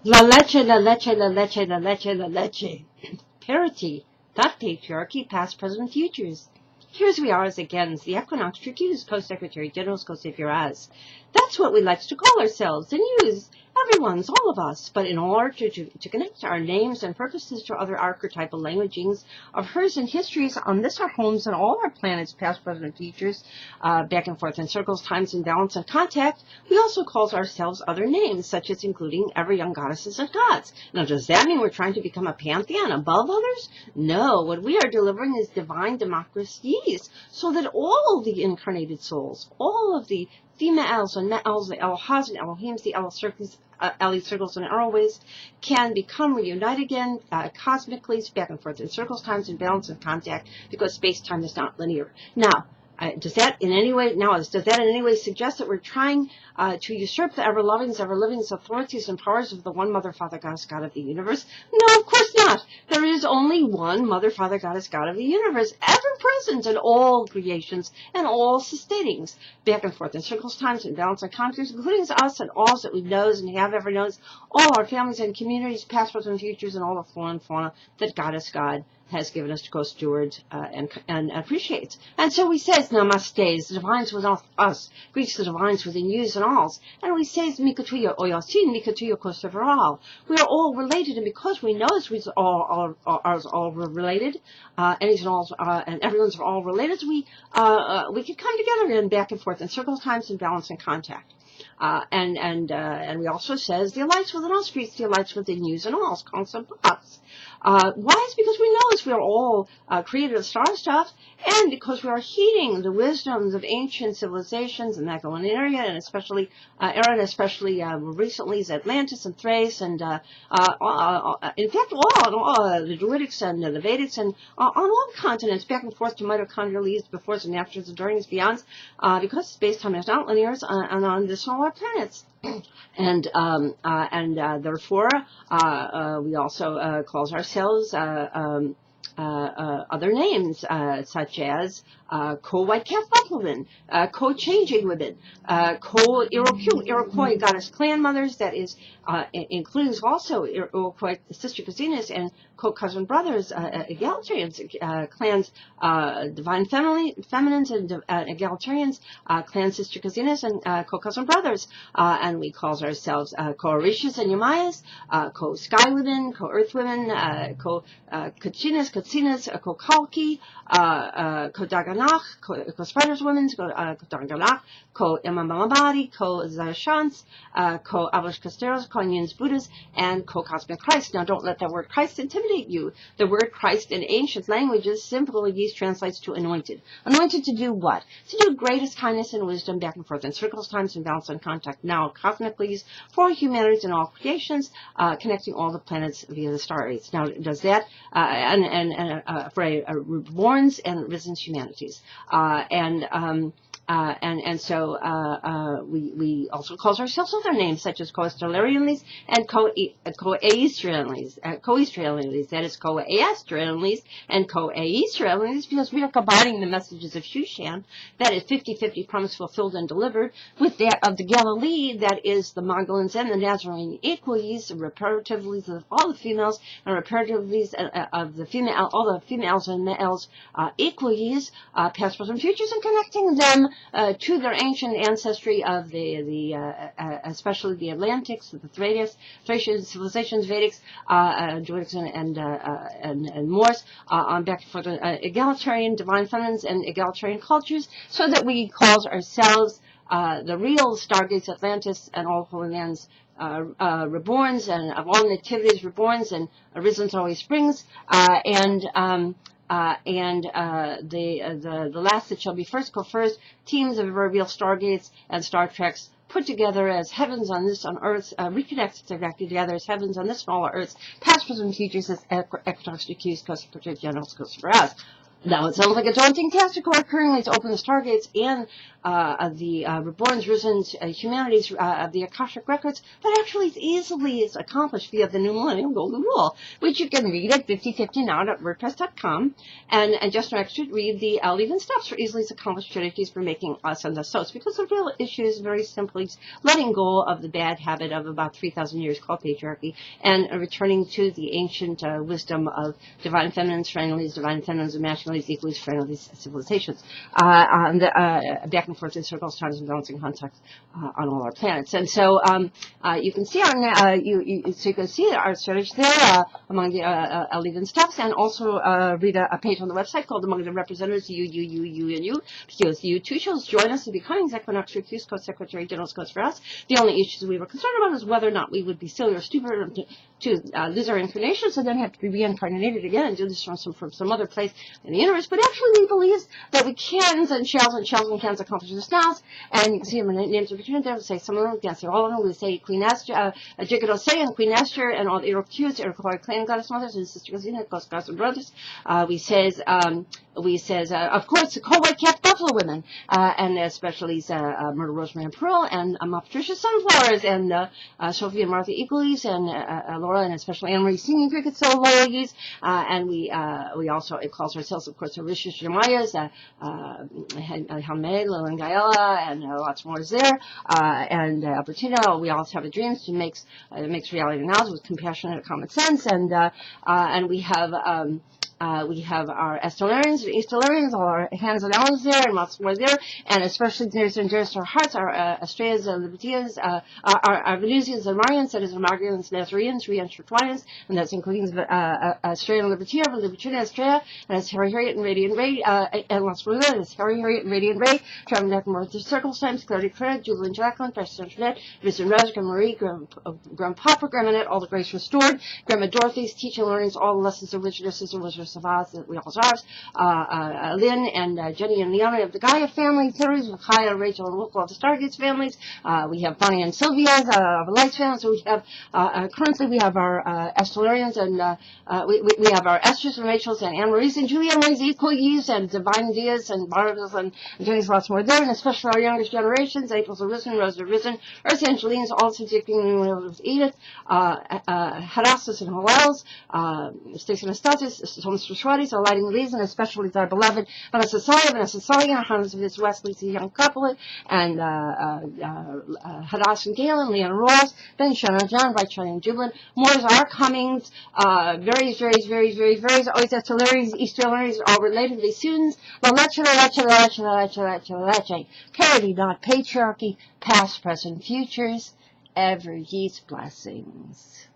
La leche, la leche, la leche, la leche, la leche. Parity, not patriarchy, past, present, futures. Here's we are as again, the Equinoxtrueqsz, Co-Secretary General, Co-COCHRISTSZ. That's what we like to call ourselves and use. Everyone's, all of us. But in order to connect our names and purposes to other archetypal languagings of hers and histories on this, our homes, and all our planets, past, present, and futures, back and forth in circles, times in balance and contact, we also call ourselves other names, such as including ever young goddesses and gods. Now, does that mean we're trying to become a pantheon above others? No, what we are delivering is divine democracies, so that all the incarnated souls, all of the females and males, the Elohas and Elohims, the Ellie circles and ALLWAYSZ can become reunited again cosmically, back and forth in circles, times in balance and contact, because space-time is not linear. Now, does that in any way suggest that we're trying to usurp the ever-living authorities and powers of the one Mother, Father, Goddess, God of the universe? No, of course not. There is only one Mother, Father, Goddess, God of the universe, ever present in all creations and all sustainings, back and forth in circles, times, and balance and contact, including us and all that we know and have ever known, all our families and communities, past, present, and futures, and all the flora and fauna that Goddess God has given us to co-steward and appreciate. And so we say, Namaste, the divines within us, Greeks the divines within yous and alls. And we say, Mikatuya Oyasin, Mikatuya Koseveral. We are all related, and because we know this, we are all related, and everyone's all related, we can come together again, back and forth in circles, times, and balance and contact. And we also says the lights within us, Greeks the lights within yous and alls, concept us. Why? It's because we know as we are all created of star stuff, and because we are heeding the wisdoms of ancient civilizations in that area, and especially recently Atlantis and Thrace, and in fact all the Druidics and the Vedics, and on all continents, back and forth to mitochondrial leaves, befores and afters, and durings, beyonds, because space-time is not linear, and on this all our planets. And therefore, we also call ourselves other names, such as co-white calf buffalomen, co-changing women, co-Iroquois goddess clan mothers, that is, includes also Iroquois sister cousines and co-cousin brothers, egalitarians, clans, divine feminines and egalitarians, clan sister cousines and co-cousin brothers, and we call ourselves co-Orishas and Yamayas, co-sky women, co-earth women, co-Kachinas, co-Kalki, co-Daganach, co-Spiders women, co-Daganach, co-Imamamabadi, co-Zarshans, co-Avlish Casteros, co-Yins Buddhas, and co-Couszmic Chrisztsz. Now, don't let that word Christ intimidate you. The word Christ in ancient languages simply translates to anointed. Anointed to do what? To do greatest kindness and wisdom, back and forth in circles, times, and balance and contact, now cosmically, for humanities and all creations, connecting all the planets via the star rates. Now, does that, for reborns and risen humanities. So we also call ourselves other names, such as co-Stellarianles and co-Aestralianles. That is co-Aestralianles and co-Aestralianles, because we are combining the messages of Shushan, that is 50-50 promise fulfilled and delivered, with that of the Galilee, that is the Magdalens and the Nazarene equities, reparatives of all the females, and reparatives of the female, all the females and males equities, past, present, futures, and connecting them to their ancient ancestry of especially the Atlantics, the Thracian civilizations, Vedics, Druidics, and Morse, on back for the egalitarian, divine feminines, and egalitarian cultures, so that we call ourselves the real Stargates, Atlantis, and all Holy Lands reborns, and of all nativities reborns, and arisen always springs, the last that shall be first go first, teams of real Stargates and Star Treks put together as heavens on this on Earth, reconnected together as heavens on this smaller Earth, past, present, futures as Equinoxtrueqsz, Co-Secretary General, Co-COCHRISTSZ. Now, it sounds like a daunting task to record currently to open the stargates and the reborn's, risen's, humanities of the Akashic records, but actually it's easily accomplished via the New Millennium Golden Rule, which you can read at 5050now.wordpress.com, and just next to read the LALECHELALECHE steps for easily accomplished strategies for making us and the souls, because the real issue is very simply letting go of the bad habit of about 3,000 years called patriarchy and returning to the ancient wisdom of divine feminines, fraternities, divine feminines, and masculinities, equals fraternities, civilizations, on the back and forth in circles, times, and balancing contacts on all our planets. And so you can see you can see our strategy there among the LALECHE steps, and also read a page on the website called Among the Representatives, you, because you too shall join us in becoming Equinoxtrueqsz Co-Secretary General's Coast for us. The only issues we were concerned about is whether or not we would be silly or stupid to lose our incarnations and then have to be reincarnated again and do this from some other place in the universe. But actually, we believe that we can and shells and cans accomplish this now. And you can see them in the names of return there. We say some of them, we can say all of them. We say Queen Esther, Jigadose, and Queen Esther, and all the Iroquois, Iroquois clan goddess mothers, and Sister Cosina, Ghost gods and brothers. We says, of course, the cold white capped buffalo women, and especially Myrtle, Rosemary, and Pearl, and Patricia Sunflowers, and Sophie and Martha Equalies, and Laura, and especially Anne Marie Singing Cricket, so Loyalties, and we also, it calls ourselves, of course, Arishas Jemayas, Hamed, Lil and Gaela, and lots more is there, and Albertina. We also have a dreams to makes reality now with compassionate common sense, and we have our Estelarians, Estelarians, all our hands and elms there, and lots more there, and especially nearest and dearest to our hearts, our Estrellas and Libertias, our Venusians and Marians, that is, our Margarians, Nazareans, Reinstructorians, and that's including Estrella and Libertia, Libertina, Estrella, and it's Harriet and Radiant Ray, and lots more there, it's Harriet and Radiant Ray, Traveling Deck and Martha Circles Times, Clarity Credit, Jubilant Jacqueline, Precious Antoinette, Vincent Rose, Grandma Marie, Grandpapa, Grandmanette, all the grace restored, Grandma Dorothy's teaching learnings, all the lessons of which Sister was Savaz, that we all ours, Lynn and Jenny and Leona of the Gaia family, Terry's, Kaya, Rachel, and Wilco of the Stargates families. We have Bonnie and Sylvia's of the Lights family. So we have currently we have our Estelarians, and we have our Esther's and Rachel's and Anne Marie's and Julia Marie's Equalies and Divine Diaz and Barba's and Jenny's lots more there, and especially our youngest generations, April's Arisen, Rose Arisen, Earth Angeline's, all subjecting with Edith, Hadassah's and Hallel's, Stacey and Estates, Thomas Schwartz, our lighting leads, and especially our beloved Vanessa Sullivan, Hans of this West Lisa Young couple, and Hadass and Galen, Leon Ross, Ben Shannon John, Bright Shining Jubilant, more is our Comingsz, various, always Estelarians, Easterlarians, all relatedly students, LALECHE, parity, not patriarchy, past, present, futures, ever ye's blessings.